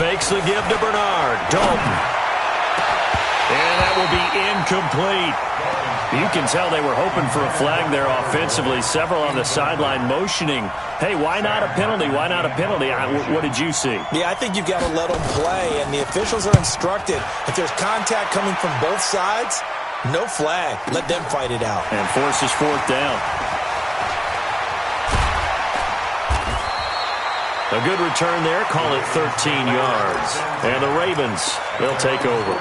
fakes the give to Bernard. Dalton. And that will be incomplete. You can tell they were hoping for a flag there offensively. Several on the sideline motioning, hey, why not a penalty? Why not a penalty? What did you see? Yeah, I think you've got to let them play, and the officials are instructed. If there's contact coming from both sides, no flag. Let them fight it out. And forces fourth down. A good return there. Call it 13 yards. And the Ravens, they'll take over.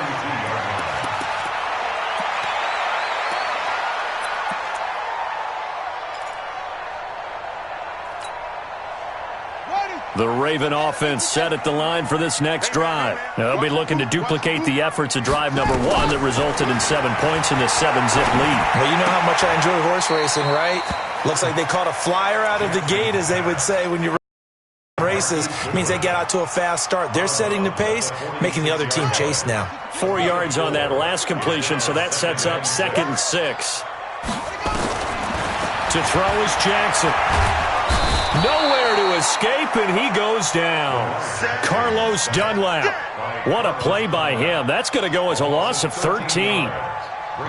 The Raven offense set at the line for this next drive. Now, they'll be looking to duplicate the efforts of drive number 1 that resulted in 7 points in this 7-zip lead. Well, you know how much I enjoy horse racing, right? Looks like they caught a flyer out of the gate, as they would say when you races. Means they get out to a fast start. They're setting the pace, making the other team chase now. 4 yards on that last completion, so that sets up 2nd and 6. To throw is Jackson. Nowhere to escape, and he goes down. Carlos Dunlap. What a play by him. That's going to go as a loss of 13.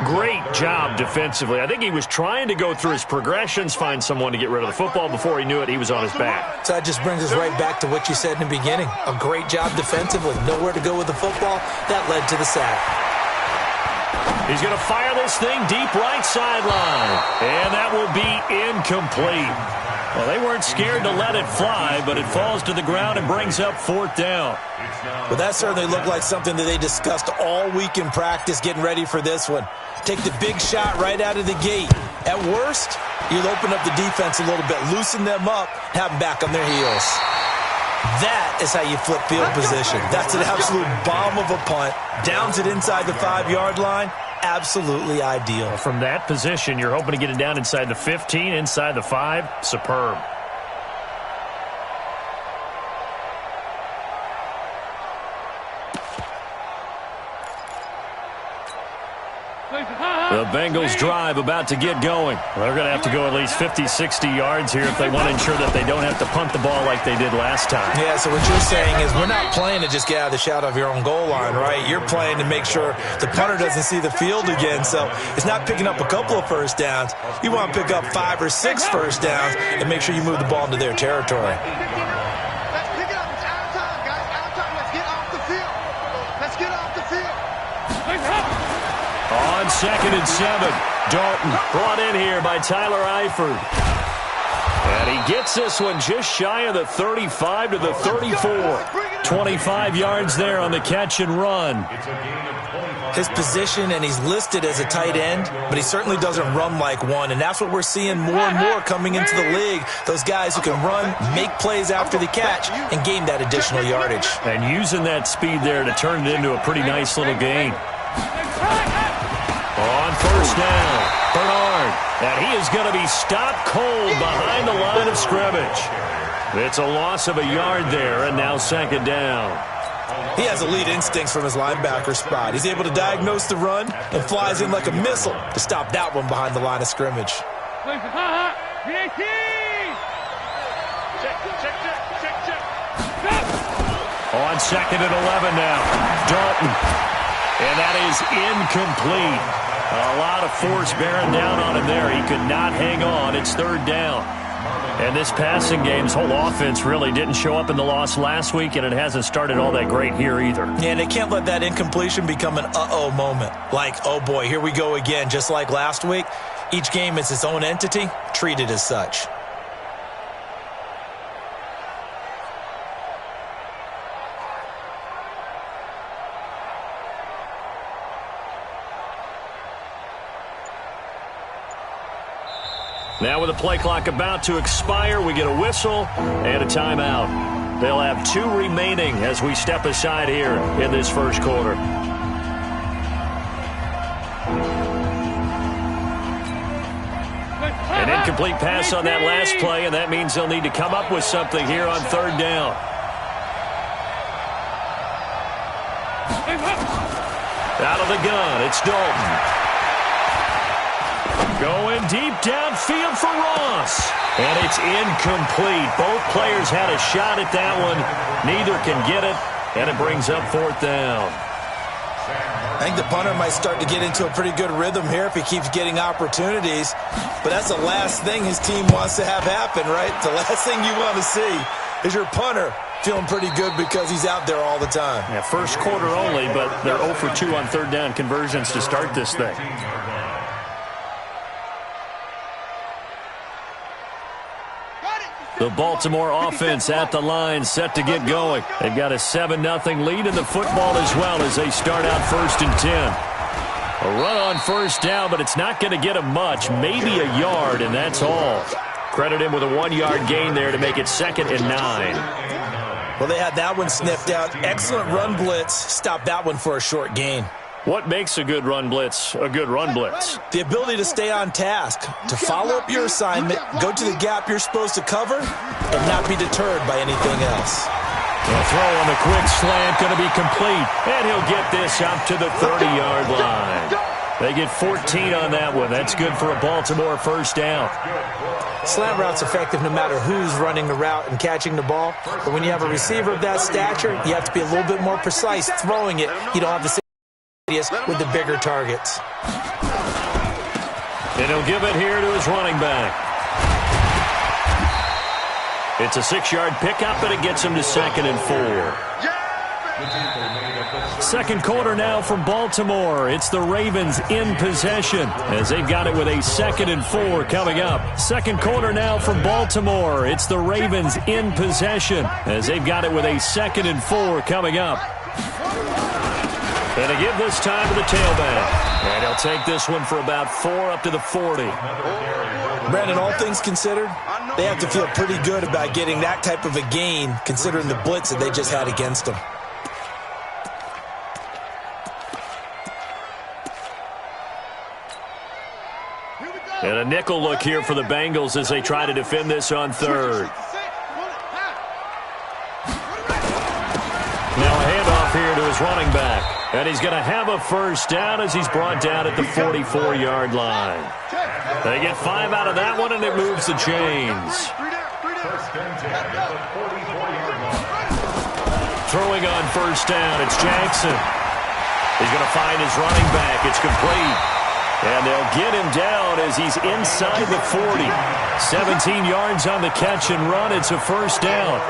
Great job defensively. I think he was trying to go through his progressions, find someone to get rid of the football. Before he knew it, he was on his back. So that just brings us right back to what you said in the beginning. A great job defensively. Nowhere to go with the football. That led to the sack. He's going to fire this thing deep right sideline. And that will be incomplete. Well, they weren't scared to let it fly, but it falls to the ground and brings up 4th down. Well, that certainly looked like something that they discussed all week in practice, getting ready for this one. Take the big shot right out of the gate. At worst, you'll open up the defense a little bit, loosen them up, have them back on their heels. That is how you flip field position. That's an absolute bomb of a punt. Downs it inside the 5-yard line. Absolutely ideal. From that position, you're hoping to get it down inside the 15, inside the 5. Superb. The Bengals drive about to get going. They're going to have to go at least 50, 60 yards here if they want to ensure that they don't have to punt the ball like they did last time. Yeah, so what you're saying is we're not playing to just get out of the shadow of your own goal line, right? You're playing to make sure the punter doesn't see the field again. So it's not picking up a couple of first downs. You want to pick up 5 or 6 first downs and make sure you move the ball into their territory. Let's pick it up. It's out of time, guys. Out of time. Let's get off the field. Let's get off the field. On 2nd and 7, Dalton brought in here by Tyler Eifert. And he gets this one just shy of the 35 to the 34. 25 yards there on the catch and run. His position, and he's listed as a tight end, but he certainly doesn't run like one, and that's what we're seeing more and more coming into the league. Those guys who can run, make plays after the catch, and gain that additional yardage. And using that speed there to turn it into a pretty nice little gain. On 1st down, Bernard, and he is going to be stopped cold behind the line of scrimmage. It's a loss of a yard there, and now 2nd down. He has elite instincts from his linebacker spot. He's able to diagnose the run and flies in like a missile to stop that one behind the line of scrimmage. On 2nd and 11 now, Dalton. And that is incomplete. A lot of force bearing down on him there. He could not hang on. It's 3rd down. And this passing game's whole offense really didn't show up in the loss last week, and it hasn't started all that great here either. Yeah, and they can't let that incompletion become an uh-oh moment. Like, oh boy, here we go again, just like last week. Each game is its own entity, treated as such. Now with the play clock about to expire, we get a whistle and a timeout. They'll have 2 remaining as we step aside here in this first quarter. An incomplete pass on that last play, and that means they'll need to come up with something here on 3rd down. Out of the gun, it's Dalton. Going deep downfield for Ross. And it's incomplete. Both players had a shot at that one. Neither can get it. And it brings up 4th down. I think the punter might start to get into a pretty good rhythm here if he keeps getting opportunities. But that's the last thing his team wants to have happen, right? The last thing you want to see is your punter feeling pretty good because he's out there all the time. Yeah, first quarter only, but they're 0 for 2 on 3rd down conversions to start this thing. The Baltimore offense at the line, set to get going. They've got a 7-0 lead in the football as well as they start out 1st and 10. A run on 1st down, but it's not going to get them much, maybe a yard, and that's all. Credit him with a 1-yard gain there to make it 2nd and 9. Well, they had that one sniffed out. Excellent run blitz. Stopped that one for a short gain. What makes a good run blitz a good run blitz? The ability to stay on task, to follow up your assignment, go to the gap you're supposed to cover, and not be deterred by anything else. The throw on the quick slant going to be complete, and he'll get this up to the 30-yard line. They get 14 on that one. That's good for a Baltimore 1st down. Slant route's effective no matter who's running the route and catching the ball. But when you have a receiver of that stature, you have to be a little bit more precise throwing it. You don't have the with the bigger targets. And he'll give it here to his running back. It's a 6-yard pickup, and it gets him to 2nd and 4. Second quarter now from Baltimore. It's the Ravens in possession as they've got it with a 2nd and 4 coming up. Second quarter now from Baltimore. It's the Ravens in possession as they've got it with a 2nd and 4 coming up. And to give this time to the tailback. And he'll take this one for about 4 up to the 40. Brandon, all things considered, they have to feel pretty good about getting that type of a gain considering the blitz that they just had against them. And a nickel look here for the Bengals as they try to defend this on 3rd. Now a handoff here to his running back. And he's going to have a 1st down as he's brought down at the 44-yard line. They get 5 out of that one, and it moves the chains. Throwing on 1st down, it's Jackson. He's going to find his running back. It's complete. And they'll get him down as he's inside the 40. 17 yards on the catch and run. It's a 1st down.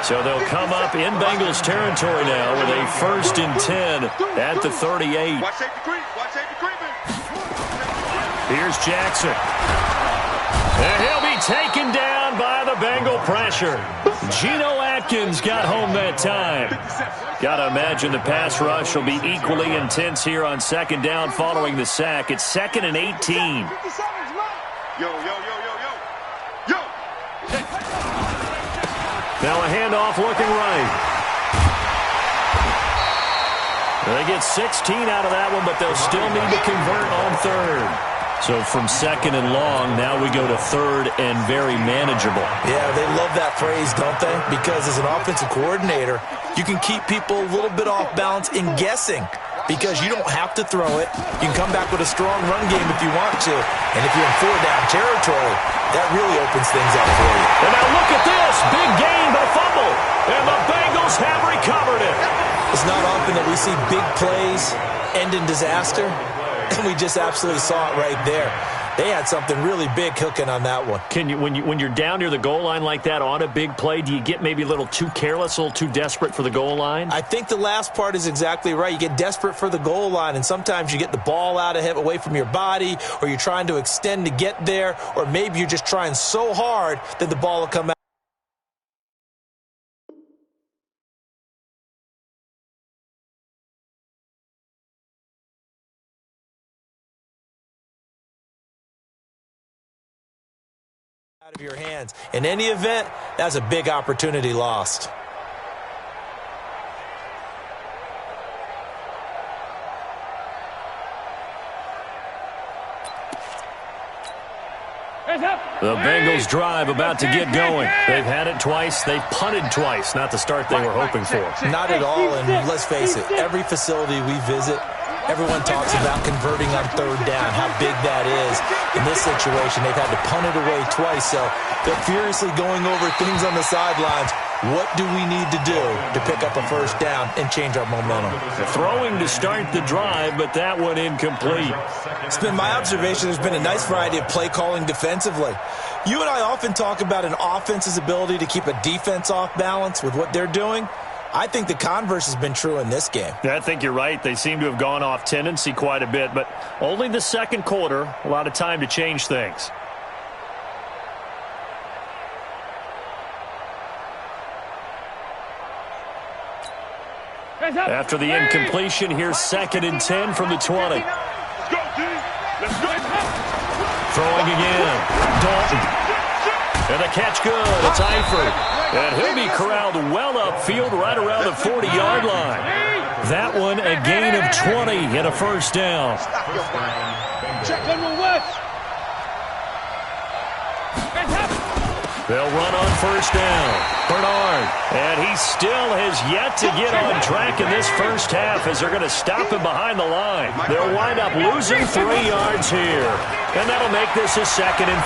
So they'll come up in Bengals territory now with a 1st and 10 at the 38. Here's Jackson. And he'll be taken down by the Bengal pressure. Geno Atkins got home that time. Got to imagine the pass rush will be equally intense here on 2nd down following the sack. It's 2nd and 18. Now a handoff looking right. They get 16 out of that one, but they'll still need to convert on 3rd. So from 2nd and long, now we go to 3rd and very manageable. Yeah, they love that phrase, don't they? Because as an offensive coordinator, you can keep people a little bit off balance in guessing. Because you don't have to throw it. You can come back with a strong run game if you want to. And if you're in 4-down territory, that really opens things up for you. And now look at this. Big gain, but a fumble. And the Bengals have recovered it. It's not often that we see big plays end in disaster. And we just absolutely saw it right there. They had something really big hooking on that one. Can you, when you're down near the goal line like that on a big play, do you get maybe a little too careless, a little too desperate for the goal line? I think the last part is exactly right. You get desperate for the goal line, and sometimes you get the ball out of it, away from your body, or you're trying to extend to get there, or maybe you're just trying so hard that the ball will come out. Out of your hands. In any event, that's a big opportunity lost. The Bengals drive about to get going. They've had it twice. They've punted twice. Not the start they were hoping for. Not at all, and let's face it, every facility we visit, everyone talks about converting on 3rd down, how big that is. In this situation, they've had to punt it away twice, so they're furiously going over things on the sidelines. What do we need to do to pick up a first down and change our momentum? Throwing to start the drive, but that one incomplete. It's been my observation there's been a nice variety of play calling defensively. You and I often talk about an offense's ability to keep a defense off balance with what they're doing. I think the converse has been true in this game. I think you're right. They seem to have gone off tendency quite a bit, but only the second quarter, a lot of time to change things. After the incompletion, here's 2nd and 10 from the 20. Let's go, D. Let's go. Throwing again. Dalton. And the catch good. It's Eifert. And he'll be corralled well upfield right around the 40-yard line. That one a gain of 20 and a first down. Check on West. They'll run on first down. Bernard. And he still has yet to get on track in this first half as they're going to stop him behind the line. They'll wind up losing 3 yards here. And that'll make this a 2nd and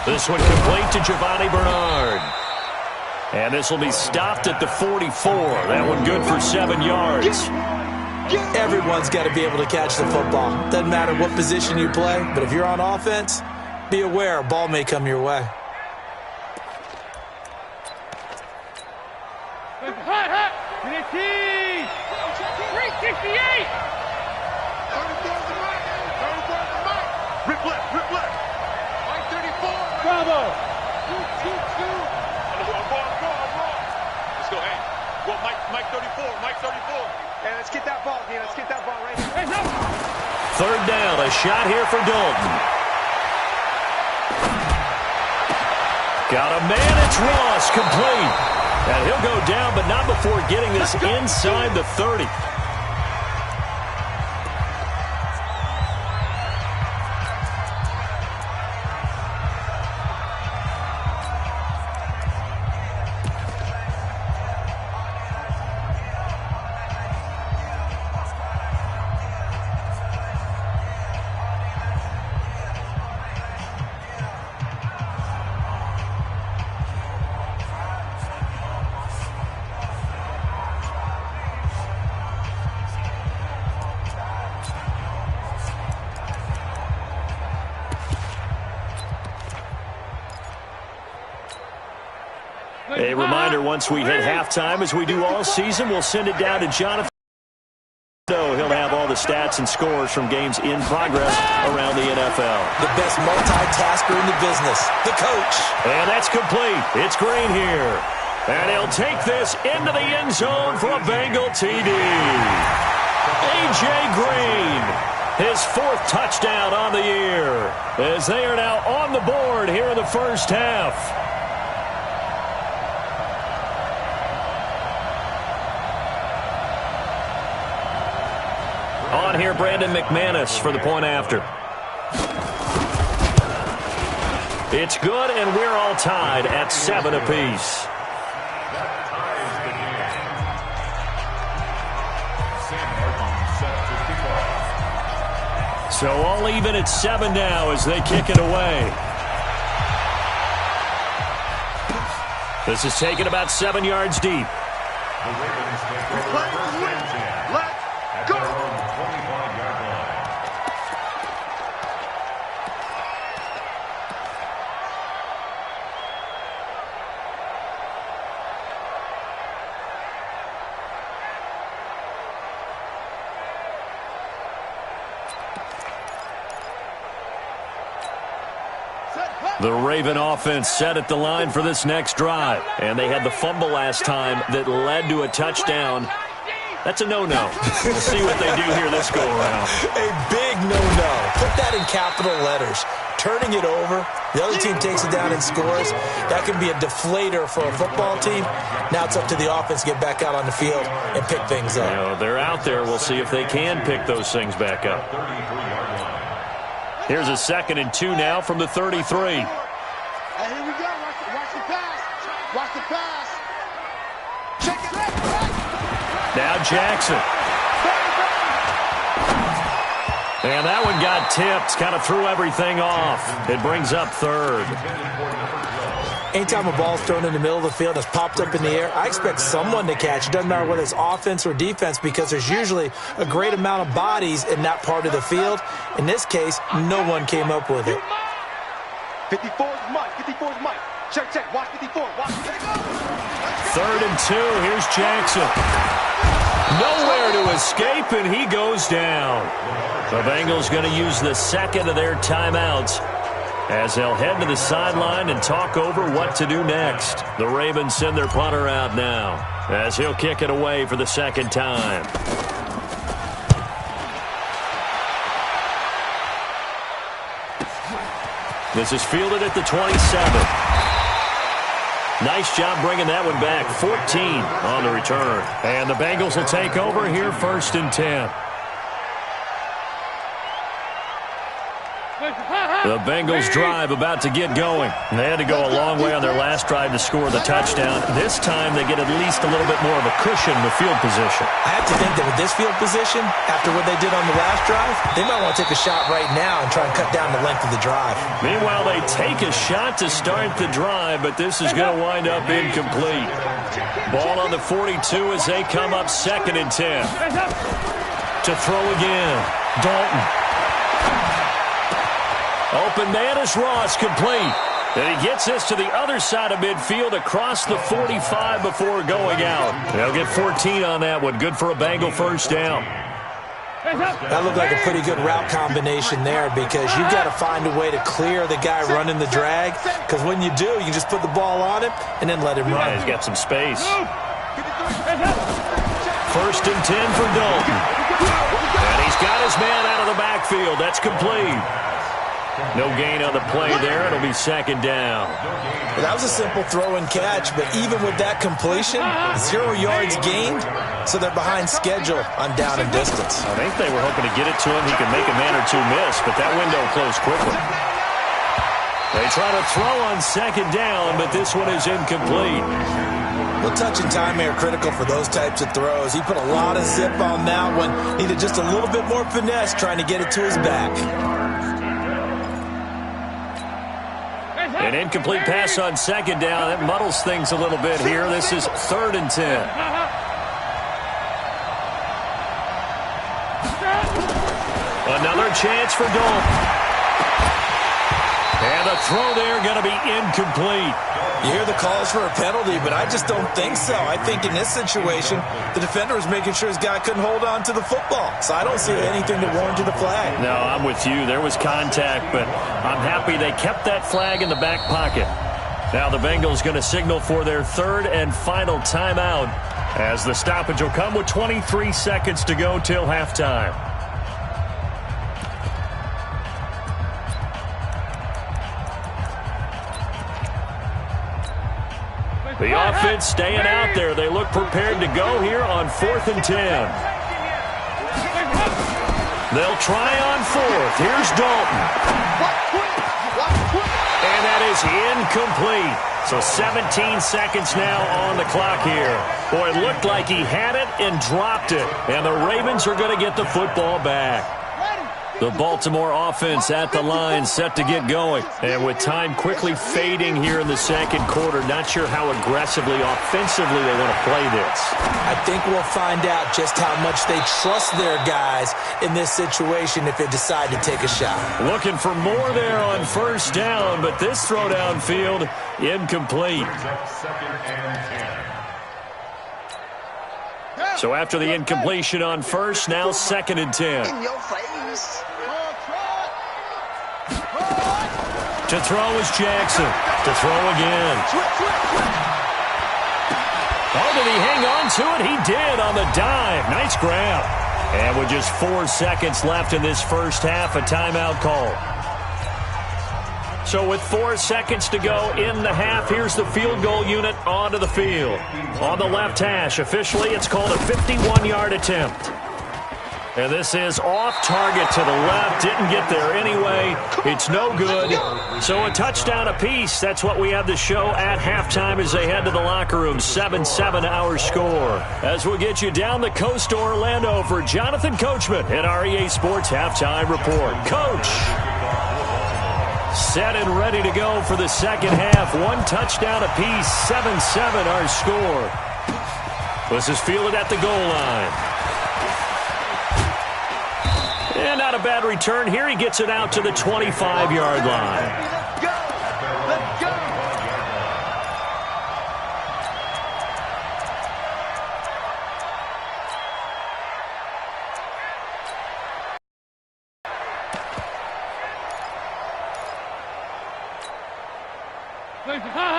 13. This one complete to Giovanni Bernard. And this will be stopped at the 44. That one good for 7 yards. Everyone's got to be able to catch the football. Doesn't matter what position you play, but if you're on offense, be aware a ball may come your way. Rip left. Mike 34. Bravo. 2-2-2. Let's go, hey. Well, Mike 34. Hey, let's get that ball, D. Let's get that ball right here. 3rd down, a shot here for Dalton. Got a man, it's Ross, complete. And he'll go down, but not before getting this inside the 30. A reminder, once we hit halftime, as we do all season, we'll send it down to Jonathan. He'll have all the stats and scores from games in progress around the NFL. The best multitasker in the business, the coach. And that's complete. It's Green here. And he'll take this into the end zone for a Bengal TD. A.J. Green, his 4th touchdown on the year, as they are now on the board here in the first half. On here, Brandon McManus for the point after. It's good, and we're all tied at 7 apiece. So all even at 7 now as they kick it away. This is taken about 7 yards deep. Let's go. The Raven offense set at the line for this next drive. And they had the fumble last time that led to a touchdown. That's a no-no. We'll see what they do here this go-around. A big no-no. Put that in capital letters. Turning it over, the other team takes it down and scores. That can be a deflator for a football team. Now it's up to the offense to get back out on the field and pick things up. You know, they're out there. We'll see if they can pick those things back up. Here's a 2nd and 2 now from the 33. Hey, here we go. Watch the pass. Watch the pass. Check it out. Now Jackson. And that one got tipped. Kind of threw everything off. It brings up 3rd. Anytime a ball's thrown in the middle of the field that's popped up in the air, I expect someone to catch. It doesn't matter whether it's offense or defense because there's usually a great amount of bodies in that part of the field. In this case, no one came up with it. 54's Mike. 54's Mike. Check, check. Watch 54. Watch 54. 3rd and 2. Here's Jackson. Nowhere to escape, and he goes down. The Bengals going to use the second of their timeouts as they'll head to the sideline and talk over what to do next. The Ravens send their punter out now as he'll kick it away for the second time. This is fielded at the 27. Nice job bringing that one back. 14 on the return. And the Bengals will take over here 1st and 10. The Bengals drive about to get going. They had to go a long way on their last drive to score the touchdown. This time they get at least a little bit more of a cushion in the field position. I have to think that with this field position, after what they did on the last drive, they might want to take a shot right now and try and cut down the length of the drive. Meanwhile, they take a shot to start the drive, but this is going to wind up incomplete. Ball on the 42 as they come up 2nd and 10. To throw again, Dalton. Open man is Ross, complete. And he gets this to the other side of midfield across the 45 before going out. They'll get 14 on that one. Good for a Bengal first down. That looked like a pretty good route combination there because you've got to find a way to clear the guy running the drag, because when you do, you just put the ball on him and then let him run. Yeah, he's got some space. 1st and 10 for Dalton. And he's got his man out of the backfield. That's complete. No gain on the play there. It'll be 2nd down. Well, that was a simple throw and catch, but even with that completion, 0 yards gained, so they're behind schedule on down and distance. I think they were hoping to get it to him. He could make a man or two miss, but that window closed quickly. They try to throw on 2nd down, but this one is incomplete. Well, touch and time are critical for those types of throws. He put a lot of zip on that one. Needed just a little bit more finesse trying to get it to his back. An incomplete pass on 2nd down. That muddles things a little bit here. This is 3rd and 10. Another chance for Dalton. And the throw there going to be incomplete. You hear the calls for a penalty, but I just don't think so. I think in this situation, the defender was making sure his guy couldn't hold on to the football. So I don't see anything to warrant the flag. No, I'm with you. There was contact, but I'm happy they kept that flag in the back pocket. Now the Bengals going to signal for their 3rd and final timeout as the stoppage will come with 23 seconds to go till halftime. The offense staying out there. They look prepared to go here on 4th and 10. They'll try on 4th. Here's Dalton. And that is incomplete. So 17 seconds now on the clock here. Boy, it looked like he had it and dropped it. And the Ravens are going to get the football back. The Baltimore offense at the line set to get going. And with time quickly fading here in the 2nd quarter, not sure how aggressively, offensively they want to play this. I think we'll find out just how much they trust their guys in this situation if they decide to take a shot. Looking for more there on 1st down, but this throw downfield incomplete. So after the incompletion on 1st, now 2nd and 10. In your face. To throw is Jackson. To throw again. Oh, did he hang on to it? He did on the dive. Nice grab. And with just 4 seconds left in this first half, a timeout call. So with 4 seconds to go in the half, here's the field goal unit onto the field. On the left hash, officially it's called a 51-yard attempt. And this is off target to the left. Didn't get there anyway. It's no good. So a touchdown apiece. That's what we have to show at halftime as they head to the locker room. 7-7 our score. As we'll get you down the coast to Orlando for Jonathan Coachman at our EA Sports Halftime Report. Coach. Set and ready to go for the second half. One touchdown apiece, 7-7 our score. This is fielded at the goal line. And not a bad return here. He gets it out to the 25-yard line.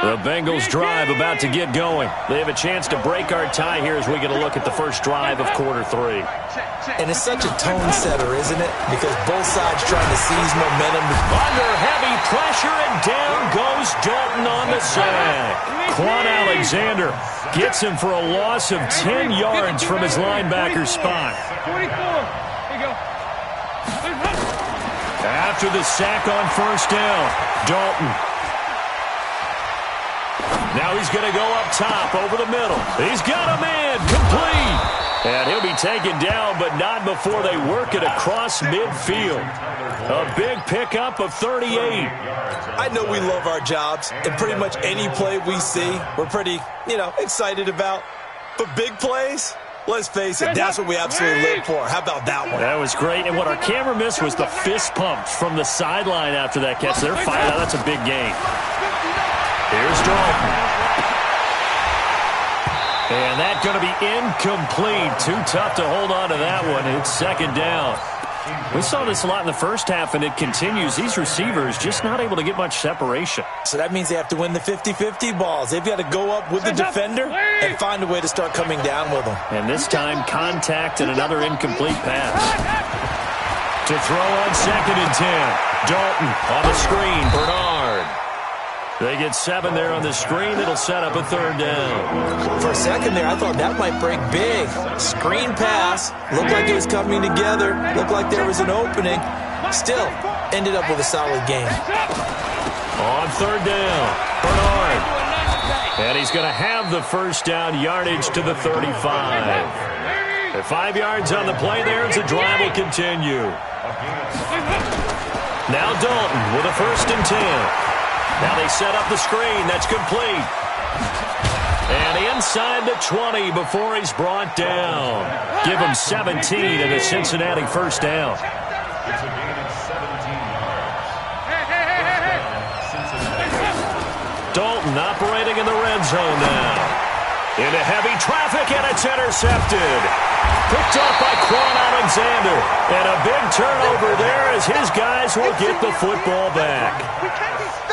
The Bengals drive about to get going. They have a chance to break our tie here as we get a look at the first drive of quarter 3. And it's such a tone setter, isn't it? Because both sides trying to seize momentum. Under heavy pressure, and down goes Dalton on the sack. Quan Alexander gets him for a loss of 10 yards from his linebacker spot. After the sack on first down, Dalton. Now he's going to go up top over the middle. He's got a man complete. And he'll be taken down, but not before they work it across midfield. A big pickup of 38. I know we love our jobs, and pretty much any play we see, we're pretty, excited about. But big plays, let's face it, that's what we absolutely live for. How about that one? That was great. And what our camera missed was the fist pump from the sideline after that catch. They're fired out. That's a big gain. Here's Dalton. And that's going to be incomplete. Too tough to hold on to that one. It's second down. We saw this a lot in the first half, and it continues. These receivers just not able to get much separation. So that means they have to win the 50-50 balls. They've got to go up with the defender and find a way to start coming down with them. And this time, contact and another incomplete pass. To throw on 2nd and 10. Dalton on the screen. Bernard. They get 7 there on the screen. It'll set up a 3rd down. For a second there, I thought that might break big. Screen pass. Looked like it was coming together. Looked like there was an opening. Still, ended up with a solid game. On 3rd down, Bernard. And he's going to have the first down, yardage to the 35. At 5 yards on the play there as the drive will continue. Now Dalton with a 1st and 10. Now they set up the screen. That's complete. And inside the 20 before he's brought down. Give him 17 and a Cincinnati 1st down. Dalton operating in the red zone now. Into heavy traffic, and it's intercepted. Picked up by Quan Alexander. And a big turnover there as his guys will get the football back.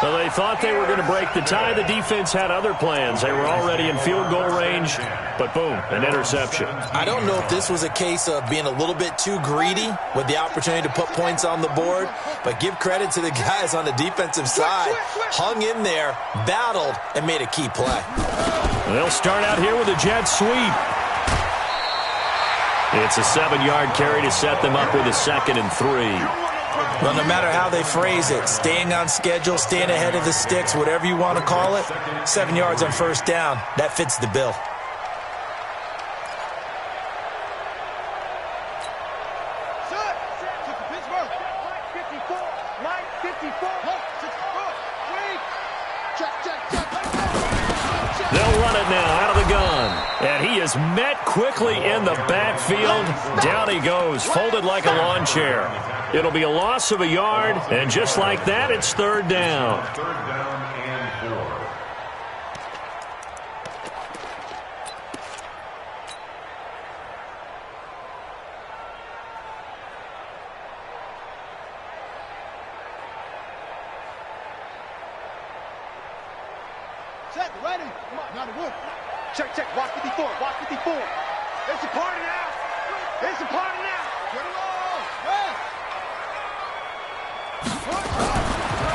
Well, they thought they were going to break the tie. The defense had other plans. They were already in field goal range, but boom, an interception. I don't know if this was a case of being a little bit too greedy with the opportunity to put points on the board, but give credit to the guys on the defensive side. Hung in there, battled, and made a key play. They'll start out here with a jet sweep. It's a 7-yard carry to set them up with a 2nd and 3. Well, no matter how they phrase it, staying on schedule, staying ahead of the sticks, whatever you want to call it, 7 yards on 1st down, that fits the bill. They'll run it now out of the gun. And he is met quickly in the backfield. Down he goes, folded like a lawn chair. It'll be a loss of a yard, and just like that, it's 3rd down. 3rd down and 4. Set, ready. Come on, now to work. Check, watch 54, watch 54. It's a party now. It's a party now. Get it on. Yeah.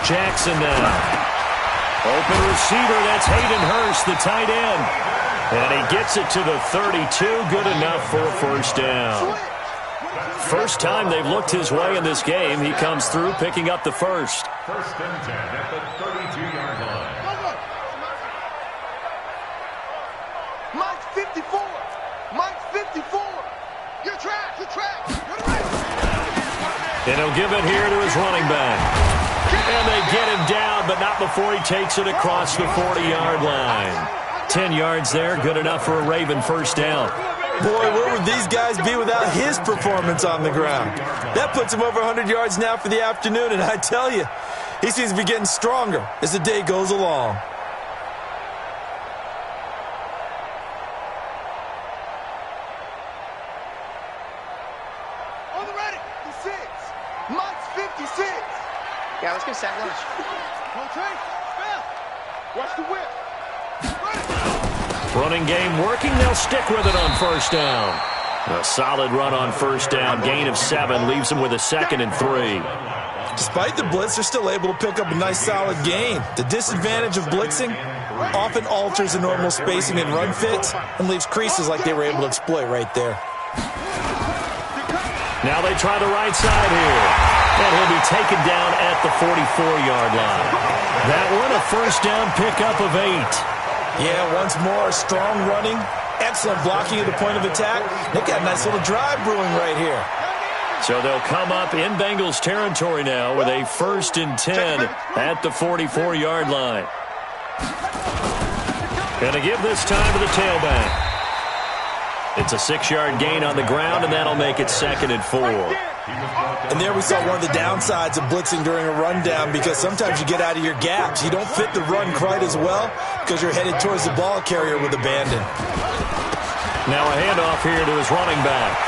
Jackson now. Open receiver, that's Hayden Hurst, the tight end. And he gets it to the 32, good enough for a 1st down. First time they've looked his way in this game. He comes through picking up the 1st. 1st and 10 at the 32-yard line. Mike 54. Mike 54. Your track. And he'll give it here to his running back. And they get him down, but not before he takes it across the 40-yard line. 10 yards there, good enough for a Raven first down. Boy, where would these guys be without his performance on the ground? That puts him over 100 yards now for the afternoon, and I tell you, he seems to be getting stronger as the day goes along. On the ready, the 6. Mike's 56. Yeah, let's get sack lunch. Go Trey, spell. Watch the whip. Running game working, they'll stick with it on first down. A solid run on first down, gain of 7, leaves them with a 2nd and 3. Despite the blitz, they're still able to pick up a nice solid gain. The disadvantage of blitzing often alters the normal spacing and run fits and leaves creases like they were able to exploit right there. Now they try the right side here. And he'll be taken down at the 44-yard line. That one, a first down pickup of 8. Yeah, once more, strong running, excellent blocking at the point of attack. They got a nice little drive brewing right here. So they'll come up in Bengals territory now with a 1st and 10 at the 44-yard line. Gonna give this time to the tailback. It's a 6-yard gain on the ground, and that'll make it 2nd and 4. And there we saw one of the downsides of blitzing during a rundown, because sometimes you get out of your gaps. You don't fit the run quite as well because you're headed towards the ball carrier with abandon. Now a handoff here to his running back.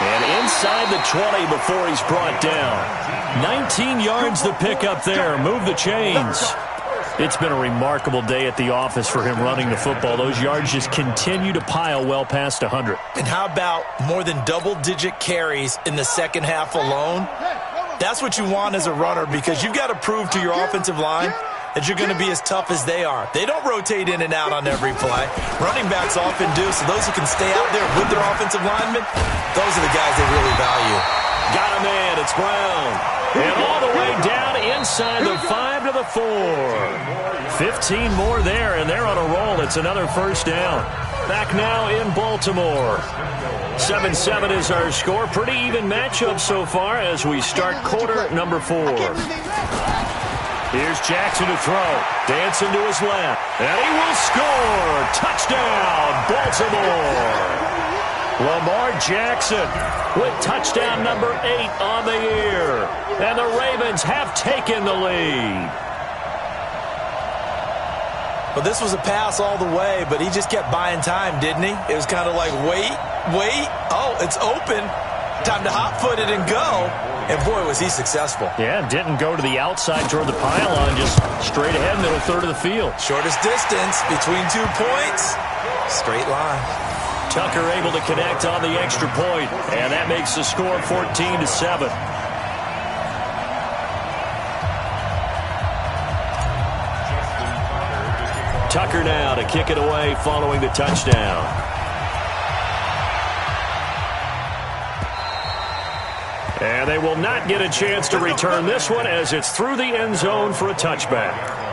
And inside the 20 before he's brought down. 19 yards to pick up there. Move the chains. It's been a remarkable day at the office for him running the football. Those yards just continue to pile well past 100. And how about more than double-digit carries in the second half alone? That's what you want as a runner, because you've got to prove to your offensive line that you're going to be as tough as they are. They don't rotate in and out on every play. Running backs often do, so those who can stay out there with their offensive linemen, those are the guys they really value. Got him in. It's Brown. And all the way down inside the 5 to the 4. 15 more there, and they're on a roll. It's another first down. Back now in Baltimore. 7-7 is our score. Pretty even matchup so far as we start quarter number 4. Here's Jackson to throw. Dancing to his left. And he will score. Touchdown, Baltimore. Lamar Jackson with touchdown number 8 on the year. And the Ravens have taken the lead. Well, this was a pass all the way, but he just kept buying time, didn't he? It was kind of like, wait. Oh, it's open. Time to hot-foot it and go. And, boy, was he successful. Yeah, didn't go to the outside toward the pylon, just straight ahead, middle third of the field. Shortest distance between 2 points. Straight line. Tucker able to connect on the extra point, and that makes the score 14-7. Tucker now to kick it away following the touchdown. And they will not get a chance to return this one as it's through the end zone for a touchback.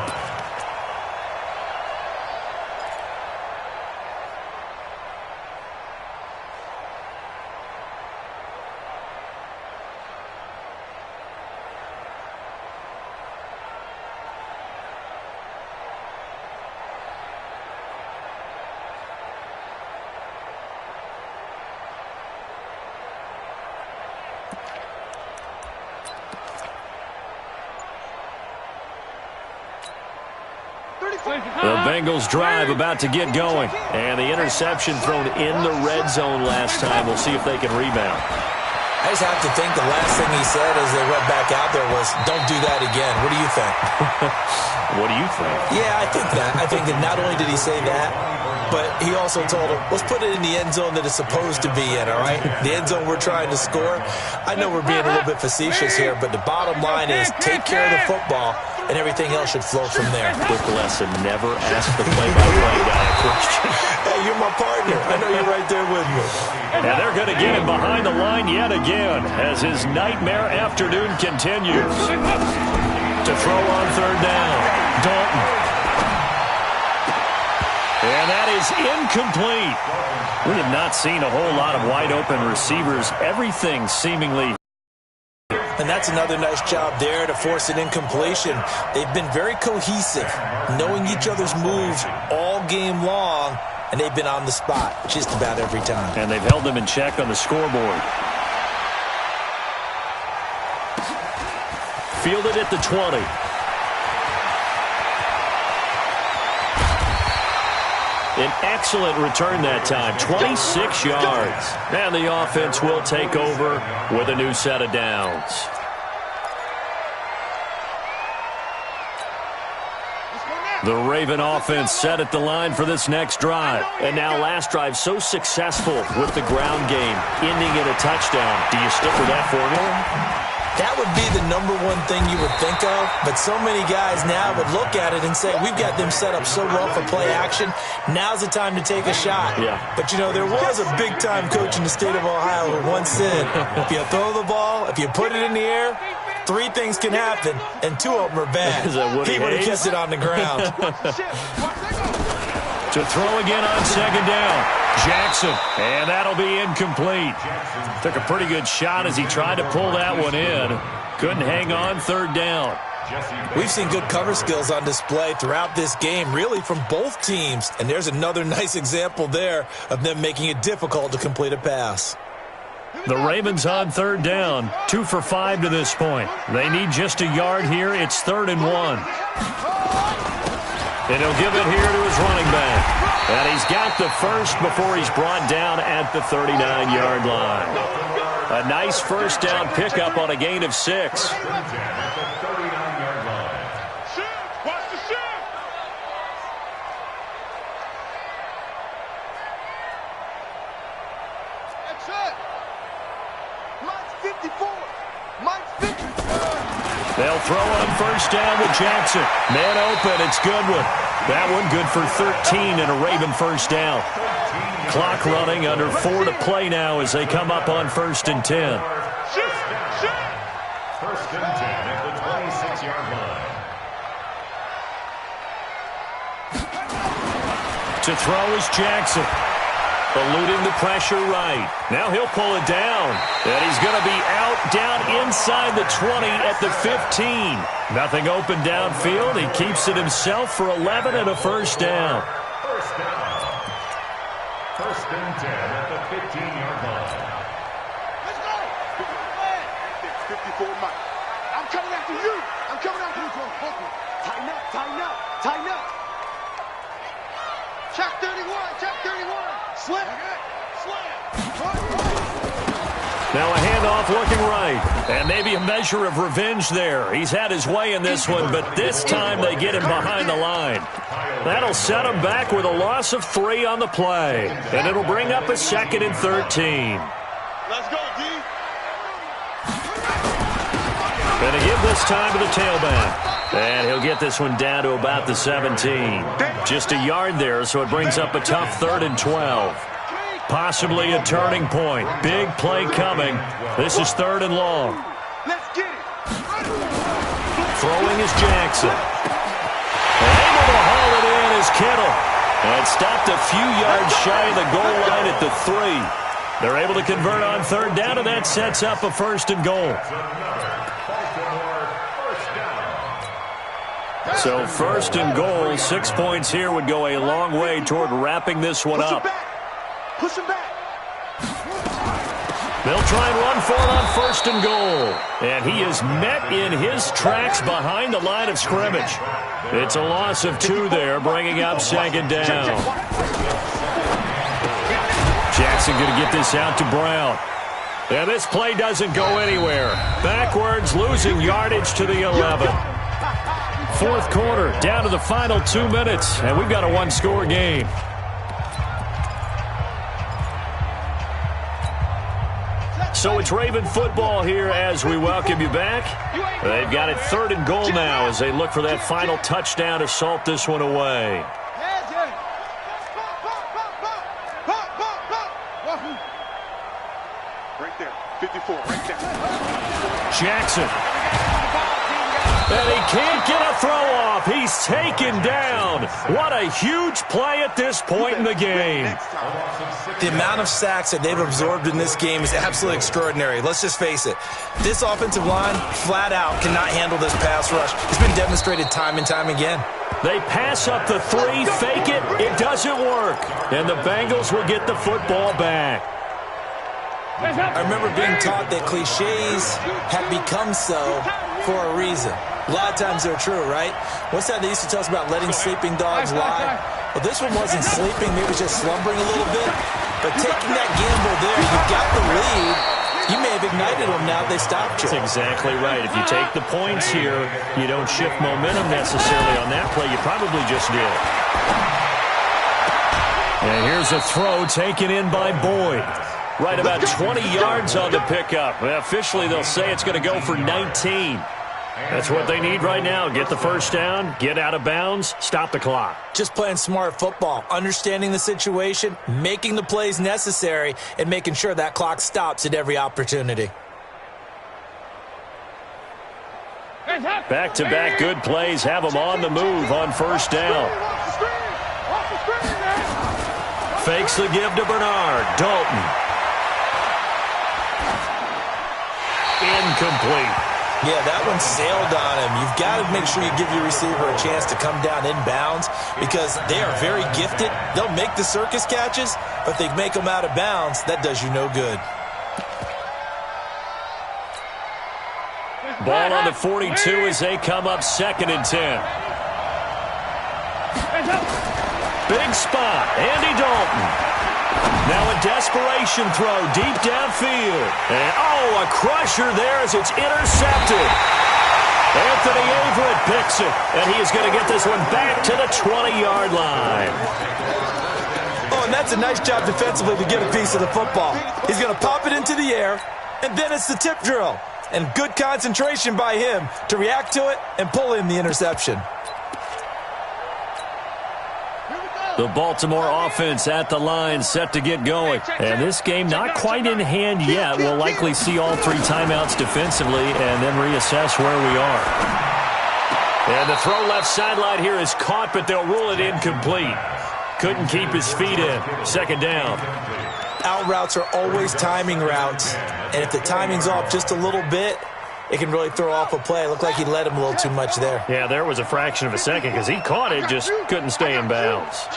The Bengals drive about to get going. And the interception thrown in the red zone last time. We'll see if they can rebound. I just have to think the last thing he said as they went back out there was, don't do that again. What do you think? What do you think? Yeah, I think that. I think that not only did he say that, but he also told him, let's put it in the end zone that it's supposed to be in, all right? The end zone we're trying to score. I know we're being a little bit facetious here, but the bottom line is take care of the football, and everything else should flow from there. Quick lesson, never ask the play-by-play guy a question. Hey, you're my partner. I know you're right there with me. And they're going to get him behind the line yet again as his nightmare afternoon continues. To throw on third down, Dalton. And that is incomplete. We have not seen a whole lot of wide-open receivers. Everything seemingly And that's another nice job there to force an incompletion. They've been very cohesive, knowing each other's moves all game long, and they've been on the spot just about every time. And they've held them in check on the scoreboard. Fielded at the 20. An excellent return that time, 26 yards. And the offense will take over with a new set of downs. The Raven offense set at the line for this next drive. And now last drive so successful with the ground game, ending in a touchdown. Do you stick with that formula? That would be the number one thing you would think of, but so many guys now would look at it and say, we've got them set up so well for play action, now's the time to take a shot. Yeah. But, you know, there was a big-time coach in the state of Ohio who once said, if you throw the ball, if you put it in the air, 3 things can happen, and 2 of them are bad. He would have kissed it on the ground. To throw again on second down. Jackson, and that'll be incomplete. Took a pretty good shot as he tried to pull that one in. Couldn't hang on third down. We've seen good cover skills on display throughout this game, really from both teams. And there's another nice example there of them making it difficult to complete a pass. The Ravens on third down, 2 for 5 to this point. They need just a yard here. It's 3rd and 1. And he'll give it here to his running back. And he's got the first before he's brought down at the 39-yard line. A nice first down pickup on a gain of 6. They'll throw on first down with Jackson. Man open, it's Goodwin. That one good for 13 and a Raven first down. Clock running, under 4 to play now as they come up on 1st and 10. 1st and 10 at the 26-yard line. To throw is Jackson. Eluding the pressure right. Now he'll pull it down. And he's going to be out down inside the 20 at the 15. Nothing open downfield. He keeps it himself for 11 and a first down. First down. 1st and 10 at the 15-yard line. Let's go. 54 Mike. I'm coming after you. I'm coming after you. Tighten up, tighten up, tighten up. Check 31, check 31. Slip, slip. Now a handoff looking right. And maybe a measure of revenge there. He's had his way in this one, but this time they get him behind the line. That'll set him back with a loss of 3 on the play. And it'll bring up a 2nd and 13. Let's go, D. Going to give this time to the tailback. And he'll get this one down to about the 17. Just a yard there, so it brings up a tough 3rd and 12. Possibly a turning point. Big play coming. This is 3rd and long. Let's get it. Throwing is Jackson. Able to haul it in is Kittle. And stopped a few yards shy of the goal line at the 3. They're able to convert on 3rd down, and that sets up a 1st and goal. So 1st and goal, 6 points here would go a long way toward wrapping this one up. Push him back. They'll try and run for it on 1st and goal. And he is met in his tracks behind the line of scrimmage. It's a loss of 2 there, bringing up 2nd down. Jackson going to get this out to Brown. And this play doesn't go anywhere. Backwards, losing yardage to the 11. 4th quarter, down to the final 2 minutes, and we've got a 1-score game. So it's Raven football here as we welcome you back. They've got it 3rd and goal now as they look for that final touchdown to salt this one away. Right there, 54, right there. Jackson. And he can't get a throw off. He's taken down. What a huge play at this point in the game. The amount of sacks that they've absorbed in this game is absolutely extraordinary. Let's just face it. This offensive line, flat out, cannot handle this pass rush. It's been demonstrated time and time again. They pass up the three, fake it. It doesn't work. And the Bengals will get the football back. I remember being taught that cliches have become so for a reason. A lot of times they're true, right? What's that they used to tell us about letting sleeping dogs lie? Well, this one wasn't sleeping. Maybe it was just slumbering a little bit. But taking that gamble there, you got the lead. You may have ignited them now if they stopped you. That's exactly right. If you take the points here, you don't shift momentum necessarily on that play. You probably just did. And here's a throw taken in by Boyd. Right about 20 yards on the pickup. Officially, they'll say it's going to go for 19. That's what they need right now. Get the first down, get out of bounds, stop the clock. Just playing smart football, understanding the situation, making the plays necessary, and making sure that clock stops at every opportunity. Back-to-back good plays have them on the move on first down. Fakes the give to Bernard. Dalton. Incomplete. Yeah, that one sailed on him. You've got to make sure you give your receiver a chance to come down inbounds because they are very gifted. They'll make the circus catches, but if they make them out of bounds, that does you no good. Ball on the 42 as they come up 2nd and 10. Big spot, Andy Dalton. Now a desperation throw deep downfield. And, a crusher there as it's intercepted. Anthony Averett picks it, and he is going to get this one back to the 20-yard line. Oh, and that's a nice job defensively to get a piece of the football. He's going to pop it into the air, and then it's the tip drill. And good concentration by him to react to it and pull in the interception. The Baltimore offense at the line, set to get going. And this game not quite in hand yet. We'll likely see all 3 timeouts defensively and then reassess where we are. And the throw left sideline here is caught, but they'll rule it incomplete. Couldn't keep his feet in. 2nd down. Out routes are always timing routes. And if the timing's off just a little bit, it can really throw off a play. It looked like he let him a little too much there. Yeah, there was a fraction of a second because he caught it, just couldn't stay in bounds.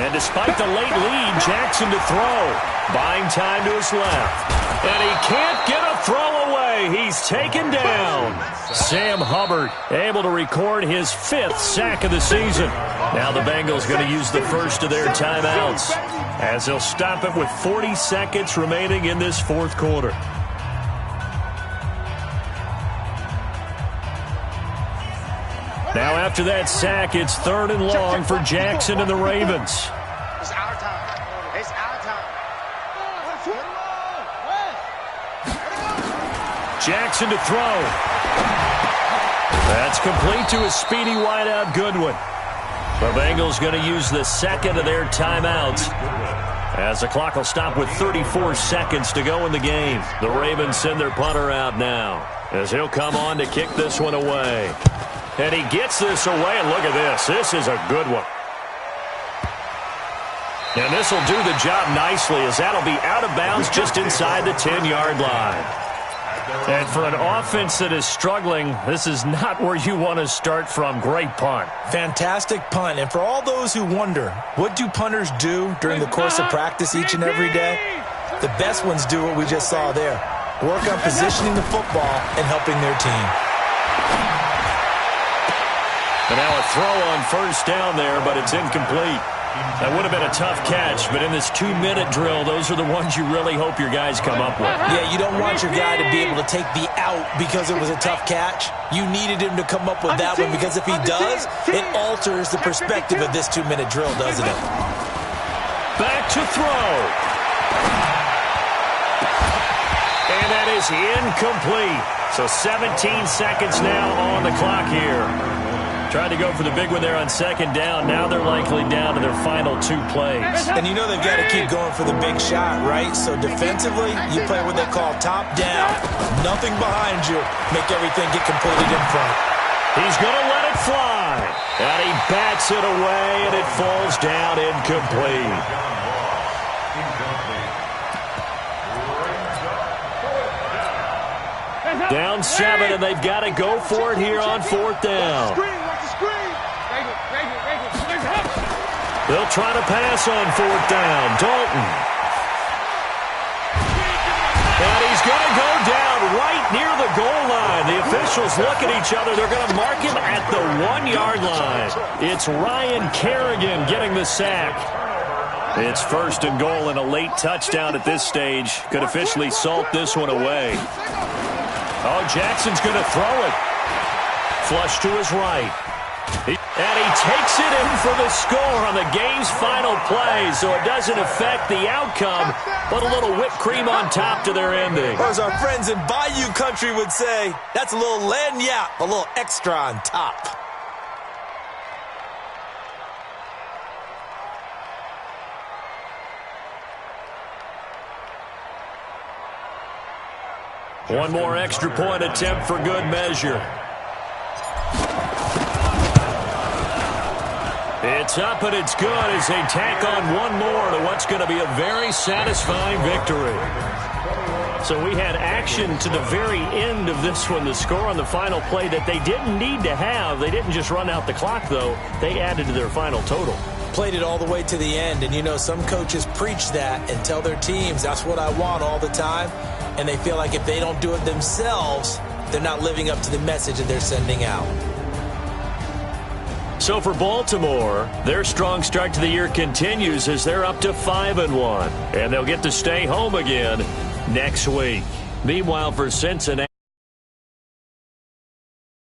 And despite the late lead, Jackson to throw. Buying time to his left. And he can't get a throw away. He's taken down. Sam Hubbard able to record his 5th sack of the season. Now the Bengals going to use the first of their timeouts as they'll stop it with 40 seconds remaining in this 4th quarter. Now after that sack, it's 3rd and long for Jackson and the Ravens. It's our time. It's our time. Jackson to throw. That's complete to a speedy wideout Goodwin. The Bengals going to use the 2nd of their timeouts as the clock will stop with 34 seconds to go in the game. The Ravens send their punter out now as he'll come on to kick this one away. And he gets this away, and look at this. This is a good one. And this will do the job nicely as that'll be out of bounds just inside the 10-yard line. And for an offense that is struggling, this is not where you want to start from. Great punt. Fantastic punt. And for all those who wonder, what do punters do during the course of practice each and every day? The best ones do what we just saw there. Work on positioning the football and helping their team. And now a throw on first down there, but it's incomplete. That would have been a tough catch, but in this 2-minute drill, those are the ones you really hope your guys come up with. Yeah, you don't want your guy to be able to take the out because it was a tough catch. You needed him to come up with that one because if he does, it alters the perspective of this 2-minute drill, doesn't it? Back to throw. And that is incomplete. So 17 seconds now on the clock here. Tried to go for the big one there on second down. Now they're likely down to their final 2 plays. And you know they've got to keep going for the big shot, right? So defensively, you play what they call top down. Nothing behind you. Make everything get completed in front. He's going to let it fly. And he bats it away, and it falls down incomplete. Down 7, and they've got to go for it here on 4th down. They'll try to pass on 4th down. Dalton. And he's going to go down right near the goal line. The officials look at each other. They're going to mark him at the 1-yard line. It's Ryan Kerrigan getting the sack. It's 1st and goal, and a late touchdown at this stage could officially salt this one away. Oh, Jackson's going to throw it. Flush to his right. And he takes it in for the score on the game's final play, so it doesn't affect the outcome, but a little whipped cream on top to their ending. Or as our friends in Bayou Country would say, that's a little lagniappe, a little extra on top. One more extra point attempt for good measure. It's up and it's good as they tack on one more to what's going to be a very satisfying victory. So we had action to the very end of this one, the score on the final play that they didn't need to have. They didn't just run out the clock, though. They added to their final total. Played it all the way to the end, and you know some coaches preach that and tell their teams that's what I want all the time, and they feel like if they don't do it themselves, they're not living up to the message that they're sending out. So for Baltimore, their strong start to the year continues as they're up to 5-1, and they'll get to stay home again next week. Meanwhile, for Cincinnati,